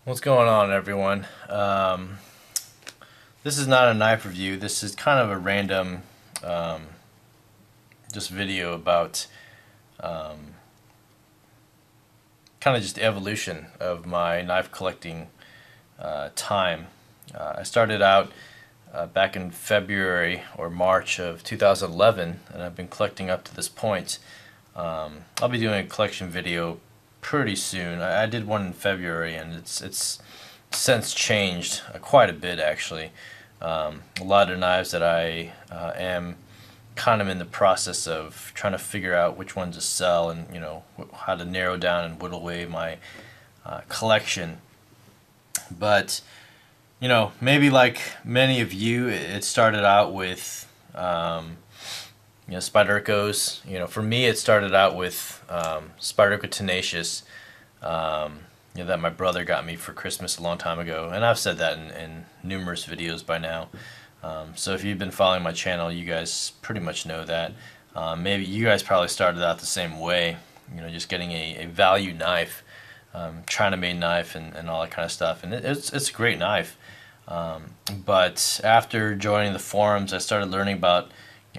What's going on, everyone? This is not a knife review. This is kind of a random just video about kind of just the evolution of my knife collecting time. I started out back in February or March of 2011, and I've been collecting up to this point. I'll be doing a collection video pretty soon. I did one in February, and it's since changed quite a bit, actually. A lot of knives that I am kind of in the process of trying to figure out which ones to sell, and how to narrow down and whittle away my collection. But maybe like many of you, it started out with Spyderco's. For me, it started out with Spyderco Tenacious, that my brother got me for Christmas a long time ago, and I've said that in numerous videos by now. So if you've been following my channel, you guys pretty much know that. Maybe you guys probably started out the same way, just getting a value knife, China-made knife, and all that kind of stuff, and it's a great knife. But after joining the forums, I started learning about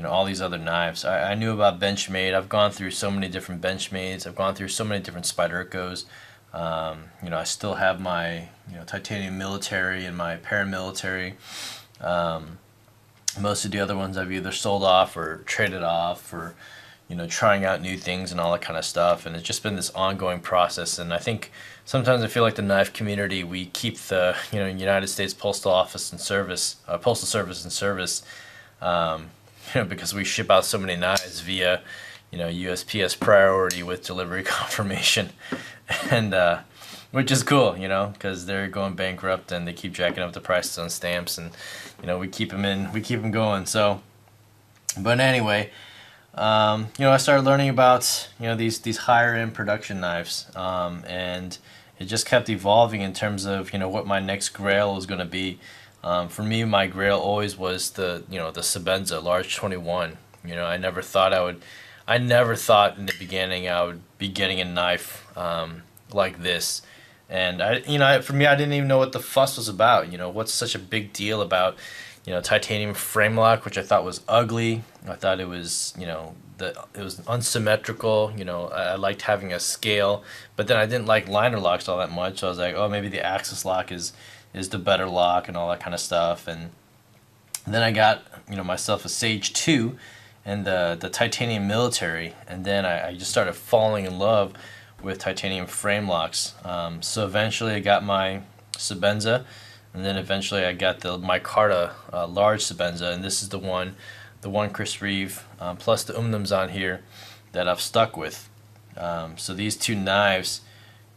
all these other knives. I knew about Benchmade. I've gone through so many different Benchmades. I've gone through so many different Spydercos. I still have my titanium military and my paramilitary. Most of the other ones I've either sold off or traded off, or trying out new things and all that kind of stuff. And it's just been this ongoing process. And I think sometimes I feel like the knife community, we keep the United States Postal Office and Service, Postal Service and Service, because we ship out so many knives via USPS priority with delivery confirmation, and which is cool, because they're going bankrupt and they keep jacking up the prices on stamps, and we keep them going. So, but anyway, I started learning about these higher end production knives, and it just kept evolving in terms of what my next grail was going to be. For me, my grail always was the Sebenza large 21. I never thought in the beginning I would be getting a knife like this. And for me, I didn't even know what the fuss was about. What's such a big deal about titanium frame lock, which I thought was ugly. I thought it was it was unsymmetrical. I liked having a scale, but then I didn't like liner locks all that much. So I was like, oh, maybe the axis lock is the better lock and all that kind of stuff. And then I got myself a Sage 2 and the titanium military, and then I just started falling in love with titanium frame locks. So eventually I got my Sebenza, and then eventually I got the micarta large Sebenza, and this is the one Chris Reeve plus the on here that I've stuck with. So these two knives,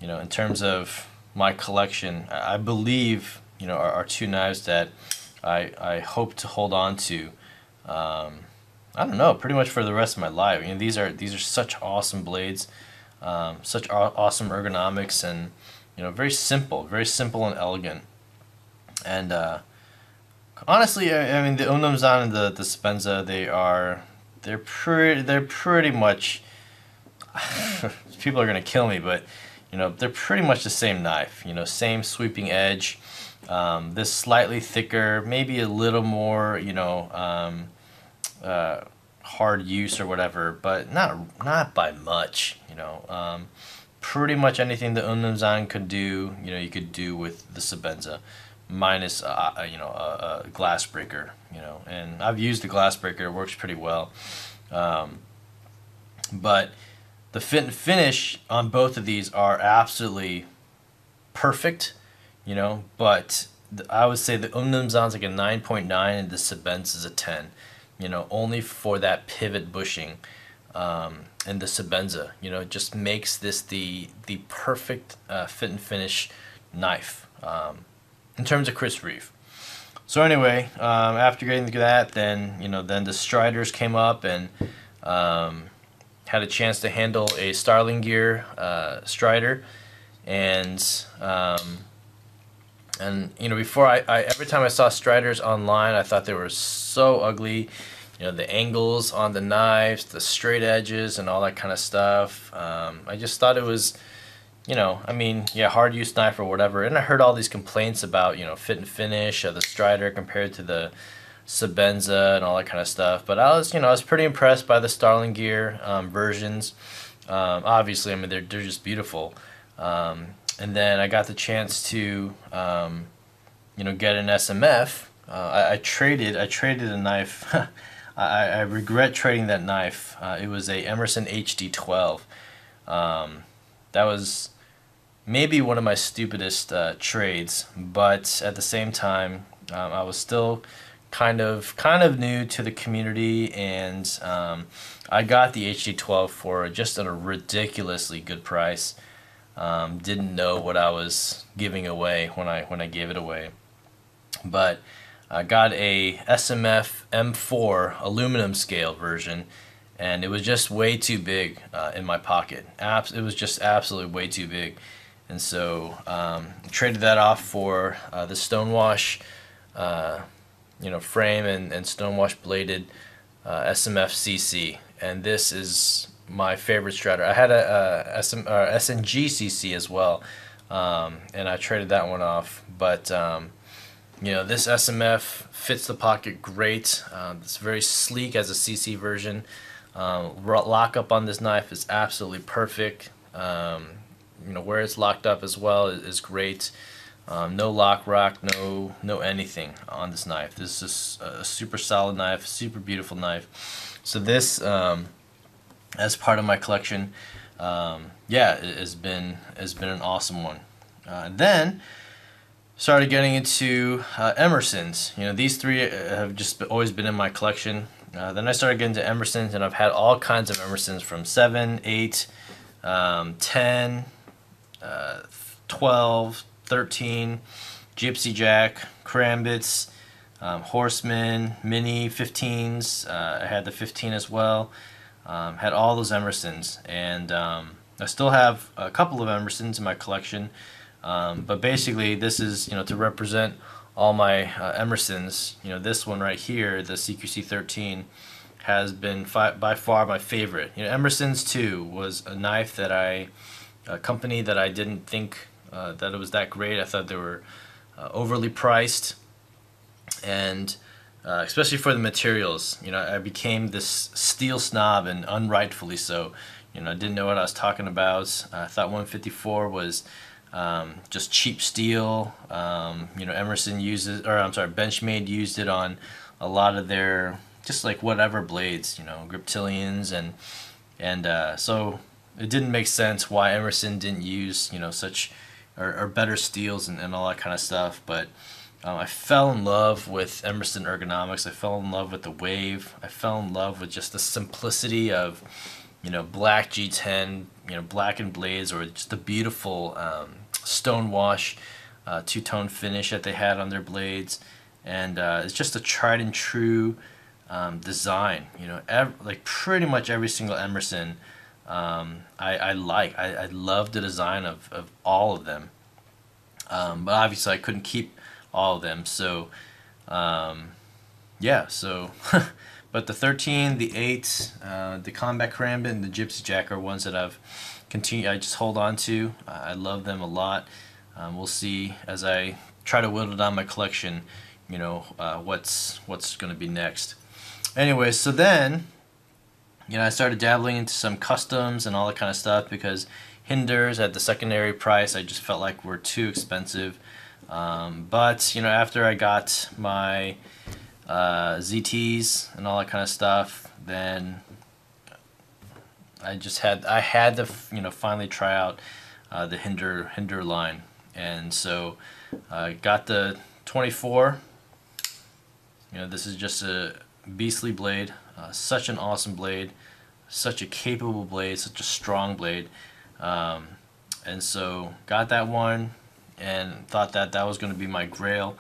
in terms of my collection, I believe are two knives that I hope to hold on to. I don't know, pretty much for the rest of my life. These are such awesome blades, such awesome ergonomics, and very simple and elegant. And honestly, I mean, the Untitled and the Sebenza, they're pretty much people are gonna kill me, but they're pretty much the same knife. Same sweeping edge. This slightly thicker, maybe a little more hard use or whatever, but not by much. Pretty much anything the Untitled could do, you could do with the Sebenza, minus a glass breaker. And I've used the glass breaker; it works pretty well. But the fit and finish on both of these are absolutely perfect, but I would say the Untitled like a 9.9 and the Sebenza is a 10, only for that pivot bushing. And the Sebenza, it just makes this the perfect fit and finish knife in terms of Chris Reeve. So anyway, after getting through that, then then the Striders came up, and had a chance to handle a Starling gear Strider, and before I every time I saw Striders online, I thought they were so ugly. The angles on the knives, the straight edges, and all that kind of stuff. I just thought it was you know, I mean, yeah, hard use knife or whatever. And I heard all these complaints about, you know, fit and finish of the Strider compared to the Sabenza and all that kind of stuff. But I was, you know, I was pretty impressed by the Starling gear versions. Obviously, I mean, they're just beautiful. And then I got the chance to, you know, get an SMF. I traded a knife. I regret trading that knife. It was a Emerson HD12. That was maybe one of my stupidest trades, but at the same time, I was still kind of new to the community, and I got the HD12 for just at a ridiculously good price. Didn't know what I was giving away when I gave it away, but I got a SMF M4 aluminum scale version, and it was just way too big in my pocket. It was just absolutely way too big, and so traded that off for the Stonewash, you know, frame and Stonewash bladed SMF CC, and this is my favorite Strider. I had a SNG CC as well, and I traded that one off, but you know, this SMF fits the pocket great. It's very sleek as a CC version. Lockup on this knife is absolutely perfect. You know, where it's locked up as well is great. No lock rock, no anything on this knife. This is a super solid knife, super beautiful knife. So this, as part of my collection, yeah, it has been an awesome one. Then started getting into Emersons. You know, these three have just always been in my collection. Then I started getting into Emersons, and I've had all kinds of Emersons from 7, 8, 10, 12, 13, Gypsy Jack, Karambits, Horseman, Mini 15s. I had the 15 as well. Had all those Emersons, and I still have a couple of Emersons in my collection. But basically, this is, you know, to represent all my Emersons. You know, this one right here, the CQC 13, has been by far my favorite. You know, Emersons 2 was a knife that a company that I didn't think that it was that great. I thought they were overly priced, and especially for the materials. You know, I became this steel snob, and unrightfully so. You know, I didn't know what I was talking about. I thought 154 was just cheap steel. You know, Emerson uses, or I'm sorry, Benchmade used it on a lot of their just like whatever blades, you know, Griptilians, and so it didn't make sense why Emerson didn't use, you know, such or better steels and all that kind of stuff. But I fell in love with Emerson ergonomics. I fell in love with the wave. I fell in love with just the simplicity of, you know, black G10, you know, blackened blades, or just the beautiful Stonewash two-tone finish that they had on their blades. And it's just a tried and true design. You know, like pretty much every single Emerson I love the design of all of them. But obviously I couldn't keep all of them, so yeah, so but the 13, the 8, the Combat Karambit, and the Gypsy Jack are ones that I just hold on to. I love them a lot. We'll see as I try to whittle down my collection, you know, what's going to be next. Anyway, so then, you know, I started dabbling into some customs and all that kind of stuff, because Hinders at the secondary price I just felt like were too expensive. But you know, after I got my ZTs and all that kind of stuff, then I had to, you know, finally try out the Hinder line, and so I got the 24. You know, this is just a beastly blade, such an awesome blade, such a capable blade, such a strong blade. And so got that one and thought that was going to be my grail.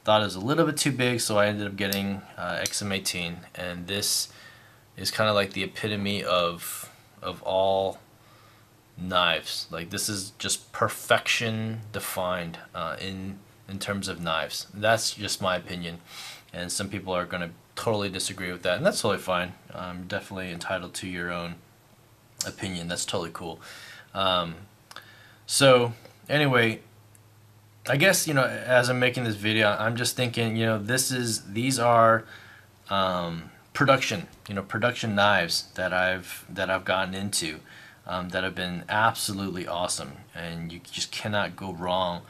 Thought it was a little bit too big, so I ended up getting XM18, and this is kind of like the epitome of all knives. Like, this is just perfection defined in terms of knives. That's just my opinion, and some people are going to totally disagree with that, and that's totally fine. I'm definitely entitled to your own opinion. That's totally cool. So anyway, I guess, as I'm making this video, I'm just thinking, these are production, production knives that I've gotten into, that have been absolutely awesome, and you just cannot go wrong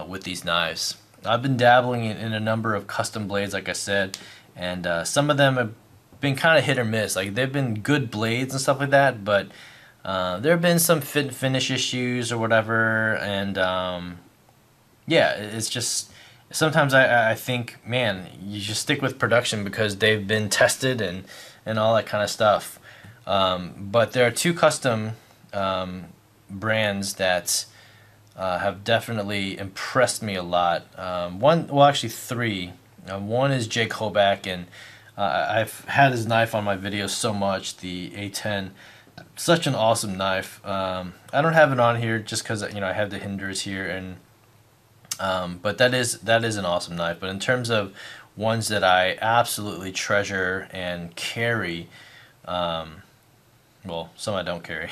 with these knives. I've been dabbling in a number of custom blades, like I said, and some of them have been kind of hit or miss. Like, they've been good blades and stuff like that, but there have been some fit and finish issues or whatever, and yeah, it's just sometimes I think, man, you just stick with production because they've been tested and all that kind of stuff. But there are two custom brands that have definitely impressed me a lot. Well, actually three. One is Jake Hoback, and I've had his knife on my videos so much, the A10. Such an awesome knife. I don't have it on here just because I have the hinders here, and but that is an awesome knife. But in terms of ones that I absolutely treasure and carry, well, some I don't carry,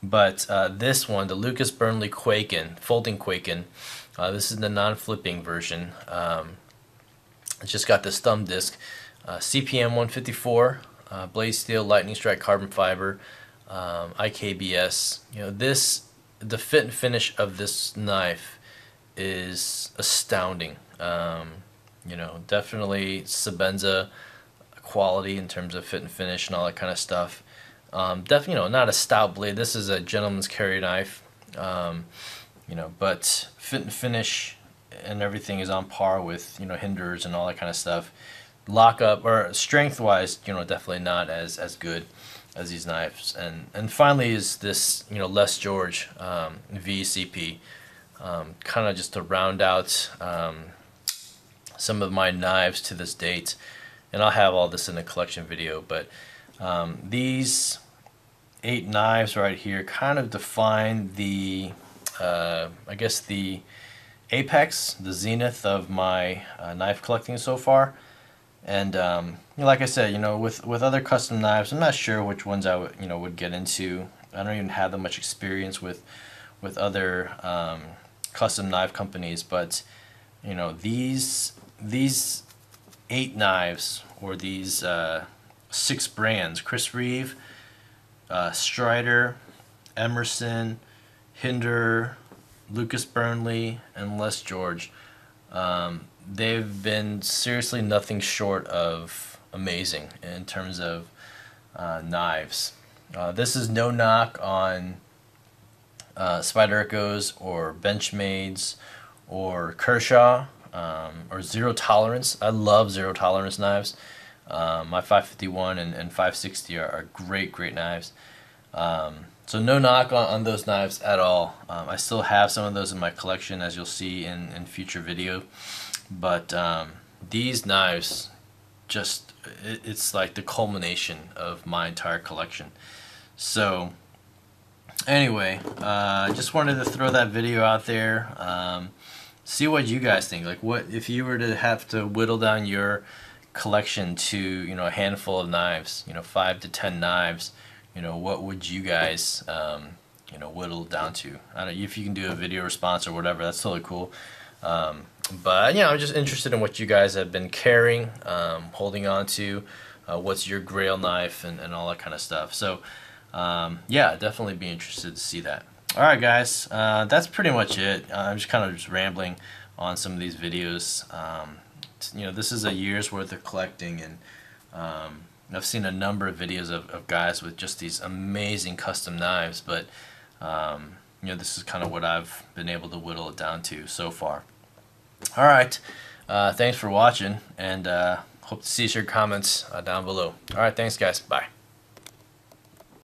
but this one, the Lucas Burnley Quaken, folding Quaken, this is the non-flipping version. It's just got this thumb disc, CPM 154, blade steel, lightning strike carbon fiber, IKBS. The fit and finish of this knife is astounding. Definitely Sebenza quality in terms of fit and finish and all that kind of stuff. Definitely, not a stout blade. This is a gentleman's carry knife. But fit and finish and everything is on par with, hinders and all that kind of stuff. Lockup, or strength-wise, definitely not as good as these knives. And finally is this, Les George VCP. Kind of just to round out some of my knives to this date, and I'll have all this in a collection video, but these 8 knives right here kind of define the I guess the apex, the zenith of my knife collecting so far. And like I said, with other custom knives, I'm not sure which ones I would get into. I don't even have that much experience with other custom knife companies, but these 8 knives, or these 6 brands: Chris Reeve, Strider, Emerson, Hinder, Lucas Burnley, and Les George. They've been seriously nothing short of amazing in terms of knives. This is no knock on Spyderco's or Benchmade's or Kershaw, or Zero Tolerance. I love Zero Tolerance knives. My 551 and 560 are great knives. So no knock on those knives at all. I still have some of those in my collection, as you'll see in future video. But these knives, it's like the culmination of my entire collection. So anyway, just wanted to throw that video out there. See what you guys think. Like, what if you were to have to whittle down your collection to a handful of knives, 5 to 10 knives, what would you guys whittle down to? I don't know if you can do a video response or whatever. That's totally cool. But I'm just interested in what you guys have been carrying, holding on to, what's your grail knife, and all that kind of stuff. So yeah, definitely be interested to see that. Alright guys, that's pretty much it. I'm just kind of just rambling on some of these videos. This is a year's worth of collecting, and I've seen a number of videos of guys with just these amazing custom knives, but this is kind of what I've been able to whittle it down to so far. Alright, thanks for watching, and hope to see your comments down below. Alright, thanks guys, bye.